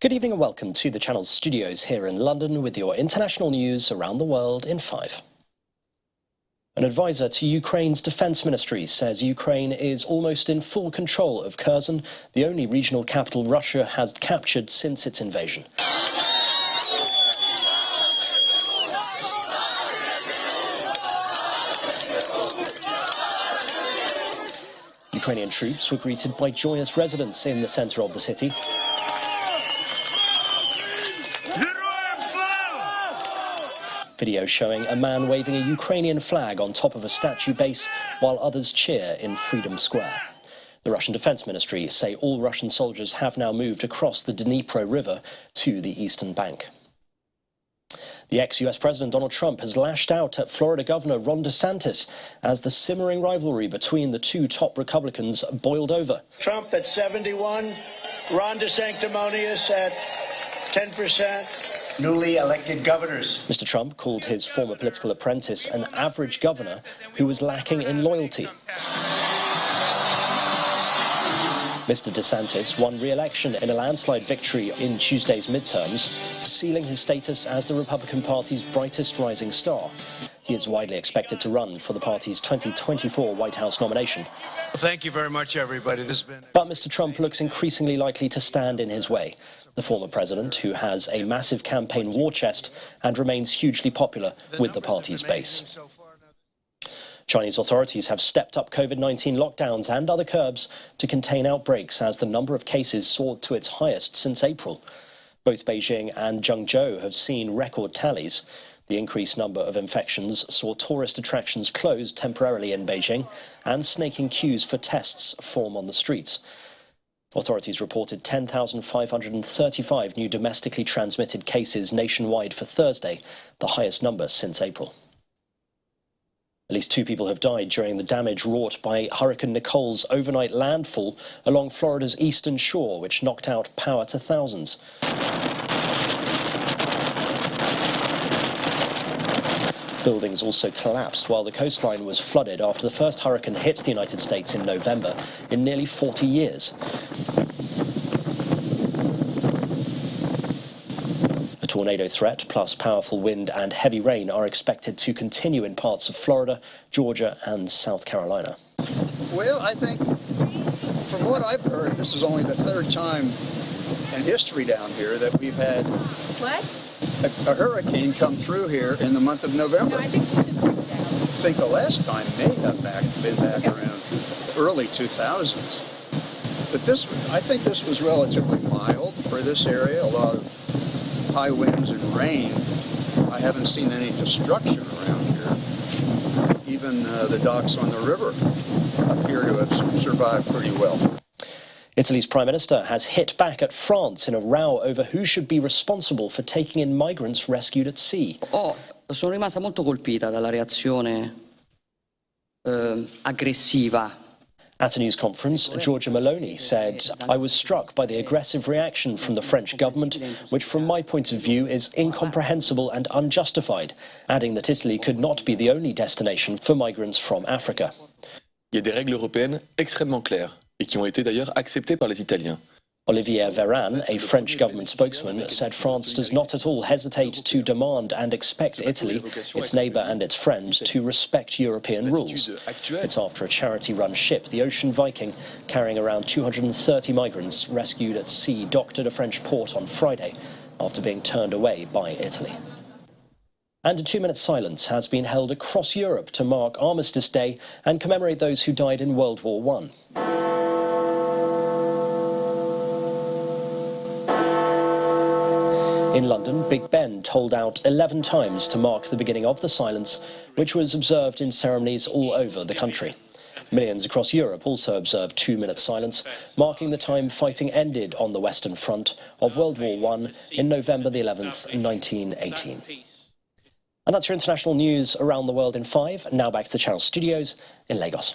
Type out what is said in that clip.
Good evening and welcome to the Channel's studios here in London with your international news around the world in 5. An advisor to Ukraine's defense ministry says Ukraine is almost in full control of Kherson, the only regional capital Russia has captured since its invasion. Ukrainian troops were greeted by joyous residents in the center of the city. Video showing a man waving a Ukrainian flag on top of a statue base while others cheer in Freedom Square. The Russian Defense Ministry say all Russian soldiers have now moved across the Dnipro River to the eastern bank. The ex-US President Donald Trump has lashed out at Florida Governor Ron DeSantis as the simmering rivalry between the two top Republicans boiled over. Trump at 71, Ron DeSanctimonious at 10%. Newly elected governors. Mr. Trump called his former political apprentice an average governor who was lacking in loyalty. Mr. DeSantis won re-election in a landslide victory in Tuesday's midterms, sealing his status as the Republican Party's brightest rising star. He is widely expected to run for the party's 2024 White House nomination. Thank you very much, everybody. But Mr. Trump looks increasingly likely to stand in his way. The former president, who has a massive campaign war chest and remains hugely popular with the party's base. Chinese authorities have stepped up COVID-19 lockdowns and other curbs to contain outbreaks as the number of cases soared to its highest since April. Both Beijing and Zhengzhou have seen record tallies. The increased number of infections saw tourist attractions closed temporarily in Beijing and snaking queues for tests form on the streets. Authorities reported 10,535 new domestically transmitted cases nationwide for Thursday, the highest number since April. At least 2 people have died during the damage wrought by Hurricane Nicole's overnight landfall along Florida's eastern shore, which knocked out power to thousands. Buildings also collapsed while the coastline was flooded after the first hurricane hit the United States in November in nearly 40 years. A tornado threat plus powerful wind and heavy rain are expected to continue in parts of Florida, Georgia and South Carolina. Well, I think from what I've heard, this is only the 3rd time in history down here that we've had a hurricane come through here in the month of November. No, I think she just moved out. I think the last time may have been back around early 2000s. But I think this was relatively mild for this area. A lot of high winds and rain. I haven't seen any destruction around here. Even the docks on the river appear to have survived pretty well. Italy's Prime Minister has hit back at France in a row over who should be responsible for taking in migrants rescued at sea. Sono rimasta molto colpita dalla reazione aggressiva. At a news conference, Giorgia Meloni said, "I was struck by the aggressive reaction from the French government, which from my point of view is incomprehensible and unjustified," adding that Italy could not be the only destination for migrants from Africa. Il y a des règles européennes extrêmement claires et qui ont été d'ailleurs acceptées par les Italiens. Olivier Véran, a French government spokesman, said France does not at all hesitate to demand and expect Italy, its neighbour and its friend, to respect European rules. It's after a charity-run ship, the Ocean Viking, carrying around 230 migrants rescued at sea, docked at a French port on Friday after being turned away by Italy. And a 2-minute silence has been held across Europe to mark Armistice Day and commemorate those who died in World War I. In London, Big Ben tolled out 11 times to mark the beginning of the silence, which was observed in ceremonies all over the country. Millions across Europe also observed 2-minute silence, marking the time fighting ended on the Western Front of World War I in November the 11th, 1918. And that's your international news around the world in 5. Now back to the Channel studios in Lagos.